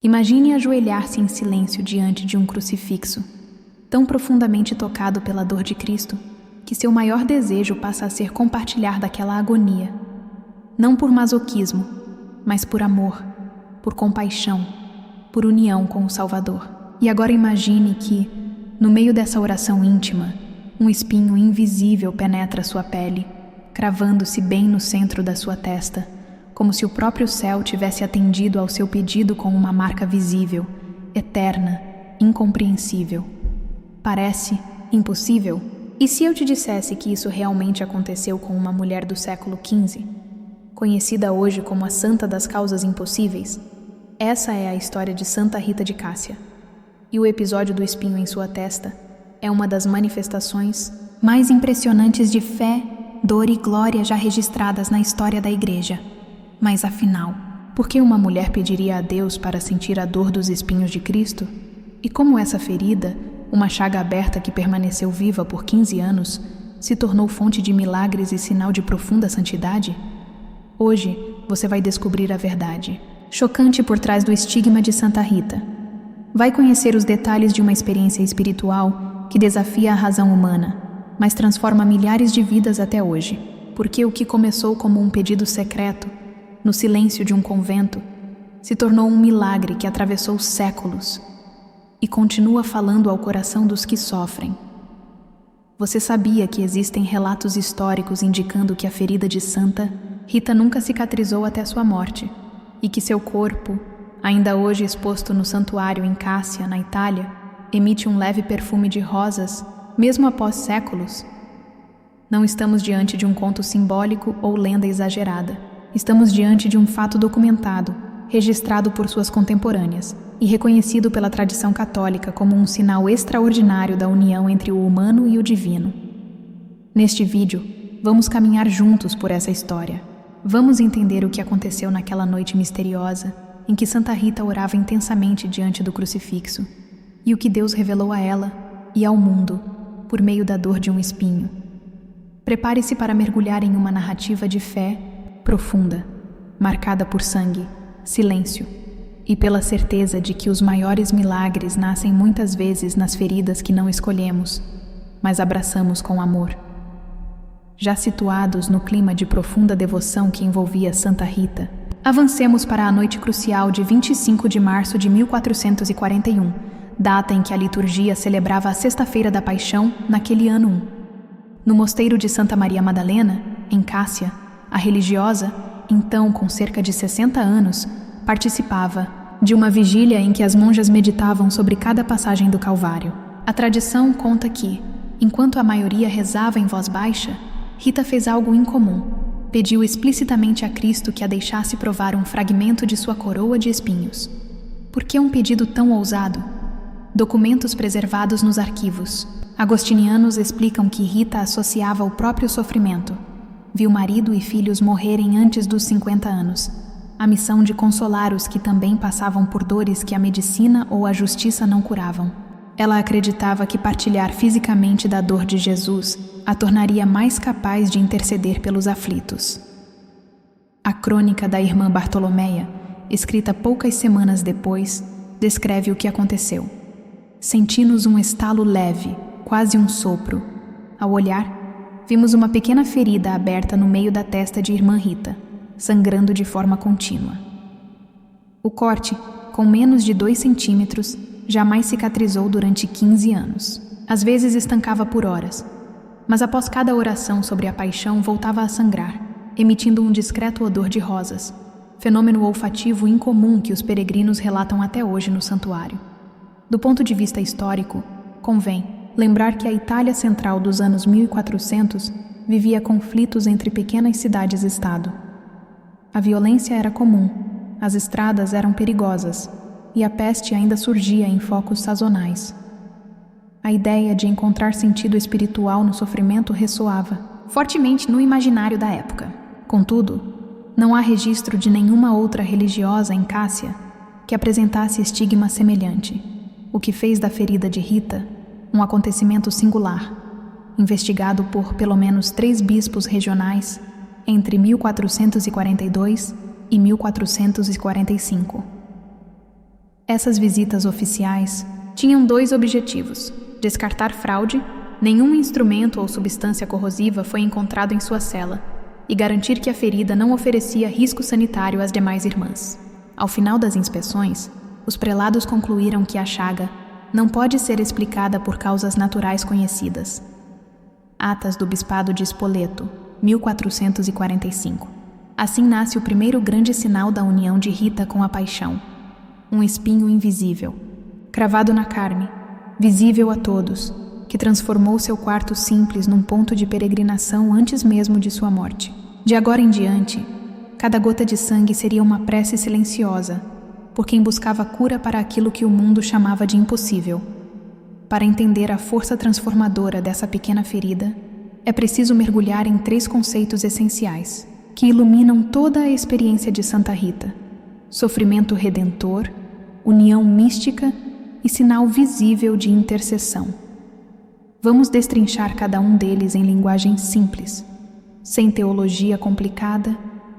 Imagine ajoelhar-se em silêncio diante de um crucifixo, tão profundamente tocado pela dor de Cristo, que seu maior desejo passa a ser compartilhar daquela agonia, não por masoquismo, mas por amor, por compaixão, por união com o Salvador. E agora imagine que, no meio dessa oração íntima, um espinho invisível penetra sua pele, cravando-se bem no centro da sua testa, como se o próprio céu tivesse atendido ao seu pedido com uma marca visível, eterna, incompreensível. Parece impossível? E se eu te dissesse que isso realmente aconteceu com uma mulher do século XV, conhecida hoje como a Santa das Causas Impossíveis? Essa é a história de Santa Rita de Cássia. E o episódio do espinho em sua testa é uma das manifestações mais impressionantes de fé, dor e glória já registradas na história da Igreja. Mas afinal, por que uma mulher pediria a Deus para sentir a dor dos espinhos de Cristo? E como essa ferida, uma chaga aberta que permaneceu viva por 15 anos, se tornou fonte de milagres e sinal de profunda santidade? Hoje, você vai descobrir a verdade chocante por trás do estigma de Santa Rita. Vai conhecer os detalhes de uma experiência espiritual que desafia a razão humana, mas transforma milhares de vidas até hoje. Porque o que começou como um pedido secreto, no silêncio de um convento, se tornou um milagre que atravessou séculos e continua falando ao coração dos que sofrem. Você sabia que existem relatos históricos indicando que a ferida de Santa Rita nunca cicatrizou até sua morte e que seu corpo, ainda hoje exposto no santuário em Cássia, na Itália, emite um leve perfume de rosas, mesmo após séculos? Não estamos diante de um conto simbólico ou lenda exagerada. Estamos diante de um fato documentado, registrado por suas contemporâneas e reconhecido pela tradição católica como um sinal extraordinário da união entre o humano e o divino. Neste vídeo, vamos caminhar juntos por essa história. Vamos entender o que aconteceu naquela noite misteriosa em que Santa Rita orava intensamente diante do crucifixo e o que Deus revelou a ela e ao mundo por meio da dor de um espinho. Prepare-se para mergulhar em uma narrativa de fé profunda, marcada por sangue, silêncio e pela certeza de que os maiores milagres nascem muitas vezes nas feridas que não escolhemos, mas abraçamos com amor. Já situados no clima de profunda devoção que envolvia Santa Rita, avancemos para a noite crucial de 25 de março de 1441, data em que a liturgia celebrava a Sexta-feira da Paixão naquele ano 1. No mosteiro de Santa Maria Madalena, em Cássia, a religiosa, então com cerca de 60 anos, participava de uma vigília em que as monjas meditavam sobre cada passagem do Calvário. A tradição conta que, enquanto a maioria rezava em voz baixa, Rita fez algo incomum. Pediu explicitamente a Cristo que a deixasse provar um fragmento de sua coroa de espinhos. Por que um pedido tão ousado? Documentos preservados nos arquivos. Agostinianos explicam que Rita associava o próprio sofrimento. Viu marido e filhos morrerem antes dos 50 anos. A missão de consolar os que também passavam por dores que a medicina ou a justiça não curavam. Ela acreditava que partilhar fisicamente da dor de Jesus a tornaria mais capaz de interceder pelos aflitos. A crônica da irmã Bartolomeia, escrita poucas semanas depois, descreve o que aconteceu. Sentimos um estalo leve, quase um sopro. Ao olhar, vimos uma pequena ferida aberta no meio da testa de irmã Rita, sangrando de forma contínua. O corte, com menos de 2 centímetros, jamais cicatrizou durante 15 anos. Às vezes estancava por horas, mas após cada oração sobre a paixão voltava a sangrar, emitindo um discreto odor de rosas, fenômeno olfativo incomum que os peregrinos relatam até hoje no santuário. Do ponto de vista histórico, convém lembrar que a Itália central dos anos 1400 vivia conflitos entre pequenas cidades-estado. A violência era comum, as estradas eram perigosas, e a peste ainda surgia em focos sazonais. A ideia de encontrar sentido espiritual no sofrimento ressoava fortemente no imaginário da época. Contudo, não há registro de nenhuma outra religiosa em Cássia que apresentasse estigma semelhante, o que fez da ferida de Rita um acontecimento singular, investigado por pelo menos 3 bispos regionais entre 1442 e 1445. Essas visitas oficiais tinham 2 objetivos: descartar fraude, nenhum instrumento ou substância corrosiva foi encontrado em sua cela, e garantir que a ferida não oferecia risco sanitário às demais irmãs. Ao final das inspeções, os prelados concluíram que a chaga não pode ser explicada por causas naturais conhecidas. Atas do Bispado de Spoleto, 1445. Assim nasce o primeiro grande sinal da união de Rita com a paixão: um espinho invisível, cravado na carne, visível a todos, que transformou seu quarto simples num ponto de peregrinação antes mesmo de sua morte. De agora em diante, cada gota de sangue seria uma prece silenciosa, por quem buscava cura para aquilo que o mundo chamava de impossível. Para entender a força transformadora dessa pequena ferida, é preciso mergulhar em 3 conceitos essenciais, que iluminam toda a experiência de Santa Rita: sofrimento redentor, união mística e sinal visível de intercessão. Vamos destrinchar cada um deles em linguagem simples, sem teologia complicada,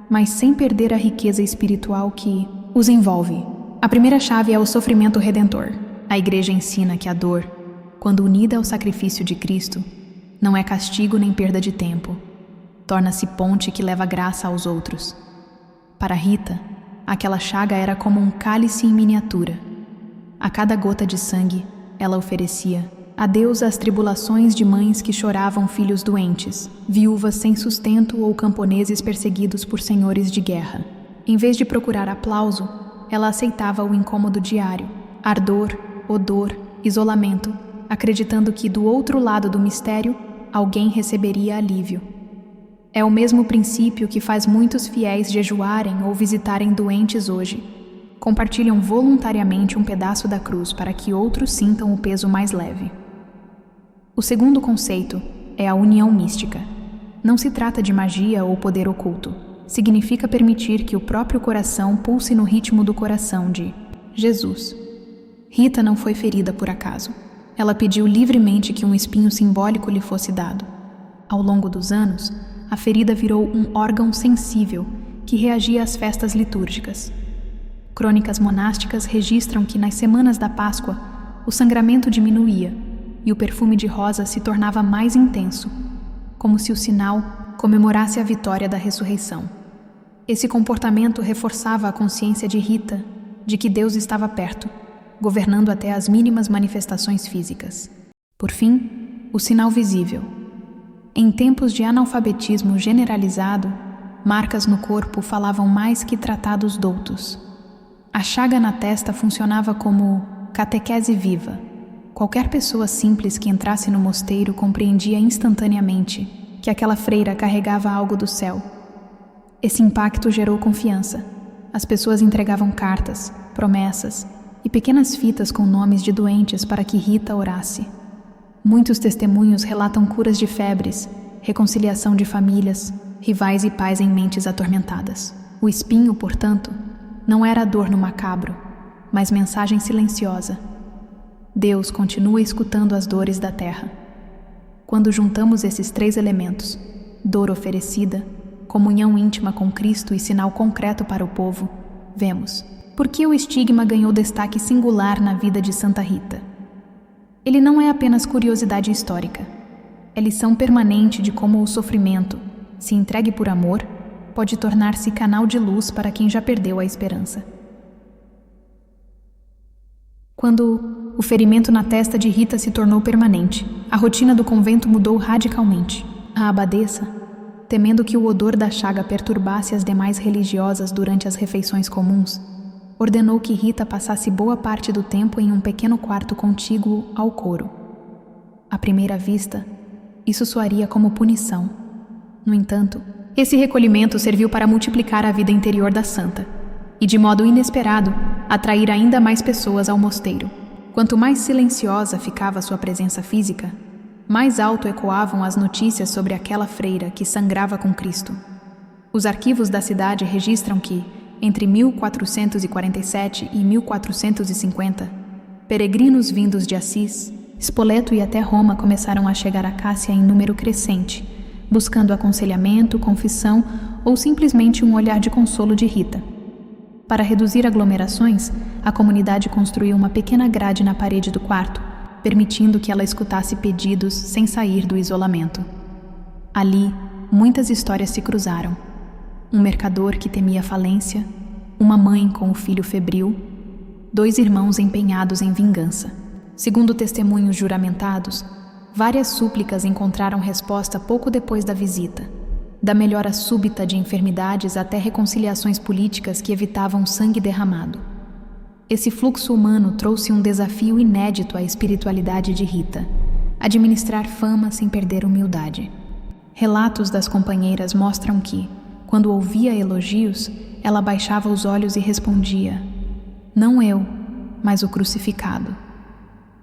mas sem perder a riqueza espiritual que os envolve. A primeira chave é o sofrimento redentor. A Igreja ensina que a dor, quando unida ao sacrifício de Cristo, não é castigo nem perda de tempo. Torna-se ponte que leva graça aos outros. Para Rita, aquela chaga era como um cálice em miniatura. A cada gota de sangue, ela oferecia adeus às tribulações de mães que choravam filhos doentes, viúvas sem sustento ou camponeses perseguidos por senhores de guerra. Em vez de procurar aplauso, ela aceitava o incômodo diário, ardor, odor, isolamento, acreditando que do outro lado do mistério, alguém receberia alívio. É o mesmo princípio que faz muitos fiéis jejuarem ou visitarem doentes hoje. Compartilham voluntariamente um pedaço da cruz para que outros sintam o peso mais leve. O segundo conceito é a união mística. Não se trata de magia ou poder oculto. Significa permitir que o próprio coração pulse no ritmo do coração de Jesus. Rita não foi ferida por acaso. Ela pediu livremente que um espinho simbólico lhe fosse dado. Ao longo dos anos, a ferida virou um órgão sensível que reagia às festas litúrgicas. Crônicas monásticas registram que nas semanas da Páscoa, o sangramento diminuía e o perfume de rosa se tornava mais intenso, como se o sinal comemorasse a vitória da ressurreição. Esse comportamento reforçava a consciência de Rita de que Deus estava perto, governando até as mínimas manifestações físicas. Por fim, o sinal visível. Em tempos de analfabetismo generalizado, marcas no corpo falavam mais que tratados doutos. A chaga na testa funcionava como catequese viva. Qualquer pessoa simples que entrasse no mosteiro compreendia instantaneamente que aquela freira carregava algo do céu. Esse impacto gerou confiança. As pessoas entregavam cartas, promessas e pequenas fitas com nomes de doentes para que Rita orasse. Muitos testemunhos relatam curas de febres, reconciliação de famílias, rivais e pais em mentes atormentadas. O espinho, portanto, não era dor no macabro, mas mensagem silenciosa. Deus continua escutando as dores da terra. Quando juntamos esses 3 elementos, dor oferecida, comunhão íntima com Cristo e sinal concreto para o povo, vemos por que o estigma ganhou destaque singular na vida de Santa Rita. Ele não é apenas curiosidade histórica, é lição permanente de como o sofrimento, se entregue por amor, pode tornar-se canal de luz para quem já perdeu a esperança. Quando o ferimento na testa de Rita se tornou permanente, a rotina do convento mudou radicalmente. A abadesa, temendo que o odor da chaga perturbasse as demais religiosas durante as refeições comuns, ordenou que Rita passasse boa parte do tempo em um pequeno quarto contíguo ao coro. À primeira vista, isso soaria como punição. No entanto, esse recolhimento serviu para multiplicar a vida interior da santa e, de modo inesperado, atrair ainda mais pessoas ao mosteiro. Quanto mais silenciosa ficava sua presença física, mais alto ecoavam as notícias sobre aquela freira que sangrava com Cristo. Os arquivos da cidade registram que, entre 1447 e 1450, peregrinos vindos de Assis, Spoleto e até Roma começaram a chegar a Cássia em número crescente, buscando aconselhamento, confissão ou simplesmente um olhar de consolo de Rita. Para reduzir aglomerações, a comunidade construiu uma pequena grade na parede do quarto, permitindo que ela escutasse pedidos sem sair do isolamento. Ali, muitas histórias se cruzaram. Um mercador que temia falência, uma mãe com o filho febril, 2 irmãos empenhados em vingança. Segundo testemunhos juramentados, várias súplicas encontraram resposta pouco depois da visita, da melhora súbita de enfermidades até reconciliações políticas que evitavam sangue derramado. Esse fluxo humano trouxe um desafio inédito à espiritualidade de Rita: administrar fama sem perder humildade. Relatos das companheiras mostram que, quando ouvia elogios, ela baixava os olhos e respondia: "Não eu, mas o crucificado."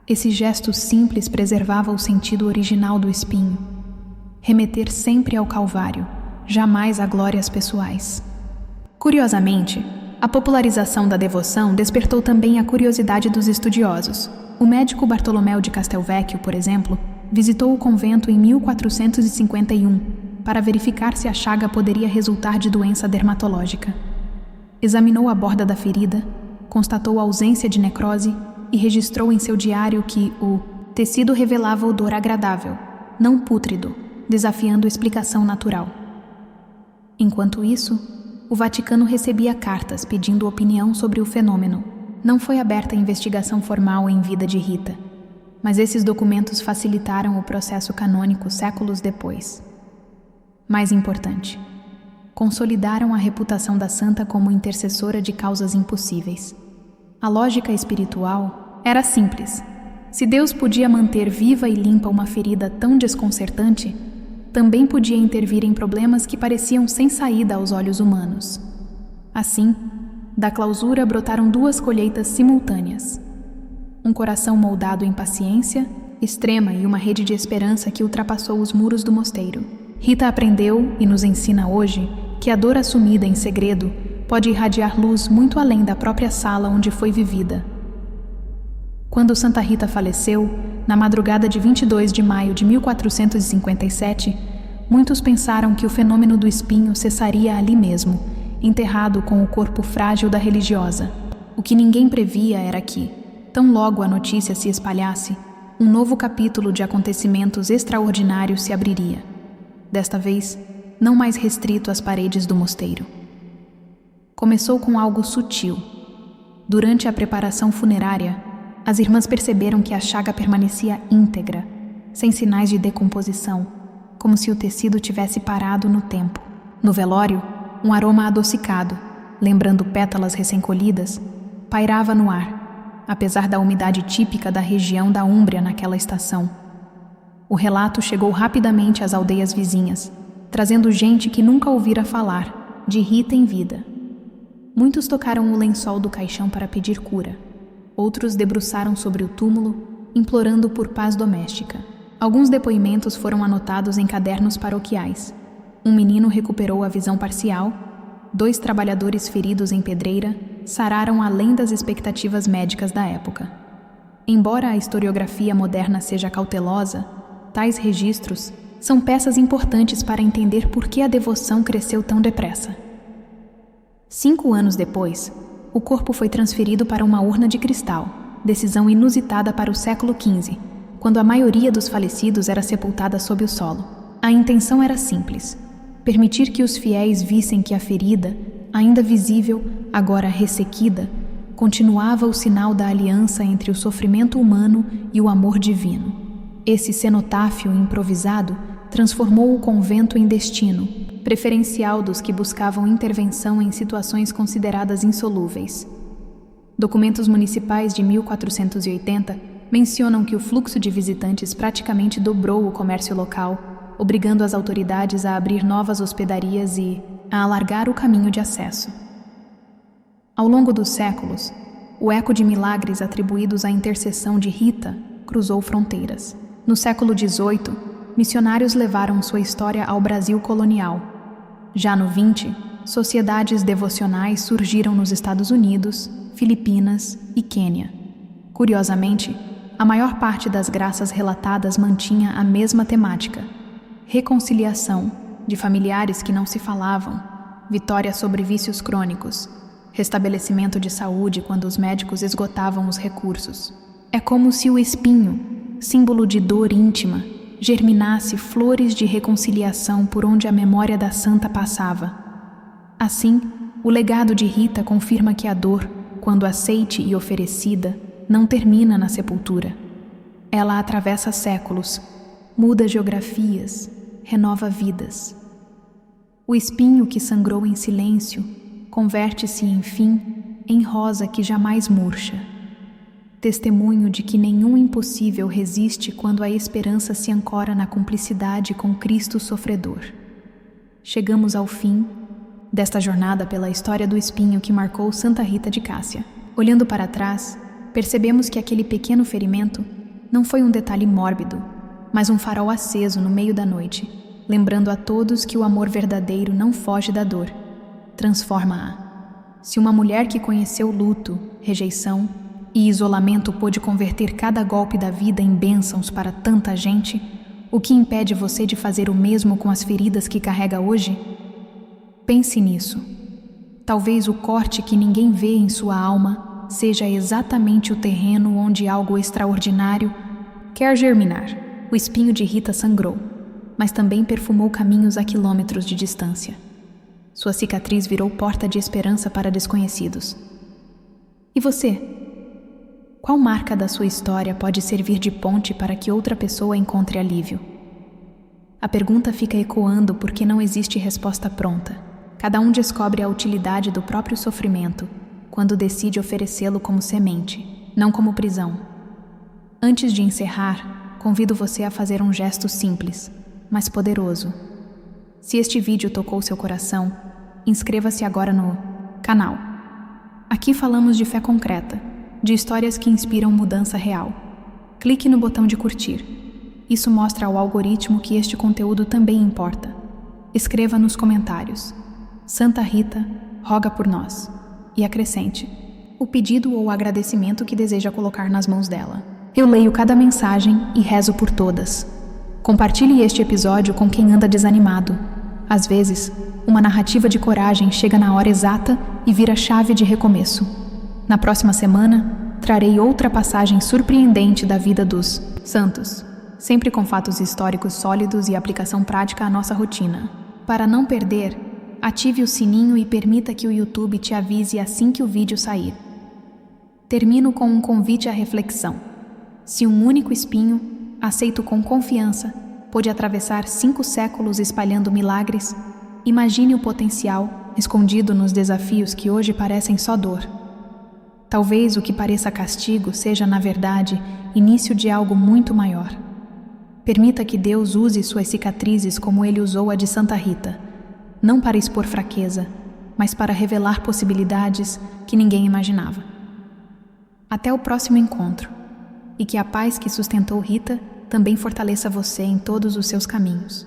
Esse gesto simples preservava o sentido original do espinho: remeter sempre ao Calvário, jamais a glórias pessoais. Curiosamente, a popularização da devoção despertou também a curiosidade dos estudiosos. O médico Bartolomeu de Castelvecchio, por exemplo, visitou o convento em 1451 para verificar se a chaga poderia resultar de doença dermatológica. Examinou a borda da ferida, constatou a ausência de necrose e registrou em seu diário que o tecido revelava odor agradável, não pútrido, desafiando explicação natural. Enquanto isso, o Vaticano recebia cartas pedindo opinião sobre o fenômeno. Não foi aberta investigação formal em vida de Rita, mas esses documentos facilitaram o processo canônico séculos depois. Mais importante, consolidaram a reputação da santa como intercessora de causas impossíveis. A lógica espiritual era simples. Se Deus podia manter viva e limpa uma ferida tão desconcertante, também podia intervir em problemas que pareciam sem saída aos olhos humanos. Assim, da clausura brotaram 2 colheitas simultâneas: um coração moldado em paciência extrema e uma rede de esperança que ultrapassou os muros do mosteiro. Rita aprendeu e nos ensina hoje que a dor assumida em segredo pode irradiar luz muito além da própria sala onde foi vivida. Quando Santa Rita faleceu, na madrugada de 22 de maio de 1457, muitos pensaram que o fenômeno do espinho cessaria ali mesmo, enterrado com o corpo frágil da religiosa. O que ninguém previa era que, tão logo a notícia se espalhasse, um novo capítulo de acontecimentos extraordinários se abriria. Desta vez, não mais restrito às paredes do mosteiro. Começou com algo sutil. Durante a preparação funerária, as irmãs perceberam que a chaga permanecia íntegra, sem sinais de decomposição, como se o tecido tivesse parado no tempo. No velório, um aroma adocicado, lembrando pétalas recém-colhidas, pairava no ar, apesar da umidade típica da região da Úmbria naquela estação. O relato chegou rapidamente às aldeias vizinhas, trazendo gente que nunca ouvira falar de Rita em vida. Muitos tocaram o lençol do caixão para pedir cura. Outros debruçaram sobre o túmulo, implorando por paz doméstica. Alguns depoimentos foram anotados em cadernos paroquiais. Um menino recuperou a visão parcial, 2 trabalhadores feridos em pedreira sararam além das expectativas médicas da época. Embora a historiografia moderna seja cautelosa, tais registros são peças importantes para entender por que a devoção cresceu tão depressa. 5 anos depois, o corpo foi transferido para uma urna de cristal, decisão inusitada para o século XV, quando a maioria dos falecidos era sepultada sob o solo. A intenção era simples: permitir que os fiéis vissem que a ferida, ainda visível, agora ressequida, continuava o sinal da aliança entre o sofrimento humano e o amor divino. Esse cenotáfio improvisado transformou o convento em destino, preferencial dos que buscavam intervenção em situações consideradas insolúveis. Documentos municipais de 1480 mencionam que o fluxo de visitantes praticamente dobrou o comércio local, obrigando as autoridades a abrir novas hospedarias e a alargar o caminho de acesso. Ao longo dos séculos, o eco de milagres atribuídos à intercessão de Rita cruzou fronteiras. No século XVIII, missionários levaram sua história ao Brasil colonial. Já no XX, sociedades devocionais surgiram nos Estados Unidos, Filipinas e Quênia. Curiosamente, a maior parte das graças relatadas mantinha a mesma temática: reconciliação de familiares que não se falavam, vitória sobre vícios crônicos, restabelecimento de saúde quando os médicos esgotavam os recursos. É como se o espinho, símbolo de dor íntima, germinasse flores de reconciliação por onde a memória da santa passava. Assim, o legado de Rita confirma que a dor, quando aceite e oferecida, não termina na sepultura. Ela atravessa séculos, muda geografias, renova vidas. O espinho que sangrou em silêncio converte-se, enfim, em rosa que jamais murcha. Testemunho de que nenhum impossível resiste quando a esperança se ancora na cumplicidade com Cristo sofredor. Chegamos ao fim desta jornada pela história do espinho que marcou Santa Rita de Cássia. Olhando para trás, percebemos que aquele pequeno ferimento não foi um detalhe mórbido, mas um farol aceso no meio da noite, lembrando a todos que o amor verdadeiro não foge da dor, transforma-a. Se uma mulher que conheceu luto, rejeição e isolamento pôde converter cada golpe da vida em bênçãos para tanta gente, o que impede você de fazer o mesmo com as feridas que carrega hoje? Pense nisso. Talvez o corte que ninguém vê em sua alma seja exatamente o terreno onde algo extraordinário quer germinar. O espinho de Rita sangrou, mas também perfumou caminhos a quilômetros de distância. Sua cicatriz virou porta de esperança para desconhecidos. E você? Qual marca da sua história pode servir de ponte para que outra pessoa encontre alívio? A pergunta fica ecoando porque não existe resposta pronta. Cada um descobre a utilidade do próprio sofrimento quando decide oferecê-lo como semente, não como prisão. Antes de encerrar, convido você a fazer um gesto simples, mas poderoso. Se este vídeo tocou seu coração, inscreva-se agora no canal. Aqui falamos de fé concreta, de histórias que inspiram mudança real. Clique no botão de curtir. Isso mostra ao algoritmo que este conteúdo também importa. Escreva nos comentários: Santa Rita, roga por nós. E acrescente o pedido ou agradecimento que deseja colocar nas mãos dela. Eu leio cada mensagem e rezo por todas. Compartilhe este episódio com quem anda desanimado. Às vezes, uma narrativa de coragem chega na hora exata e vira chave de recomeço. Na próxima semana, trarei outra passagem surpreendente da vida dos santos, sempre com fatos históricos sólidos e aplicação prática à nossa rotina. Para não perder, ative o sininho e permita que o YouTube te avise assim que o vídeo sair. Termino com um convite à reflexão. Se um único espinho, aceito com confiança, pôde atravessar 5 séculos espalhando milagres, imagine o potencial escondido nos desafios que hoje parecem só dor. Talvez o que pareça castigo seja, na verdade, início de algo muito maior. Permita que Deus use suas cicatrizes como Ele usou a de Santa Rita, não para expor fraqueza, mas para revelar possibilidades que ninguém imaginava. Até o próximo encontro, e que a paz que sustentou Rita também fortaleça você em todos os seus caminhos.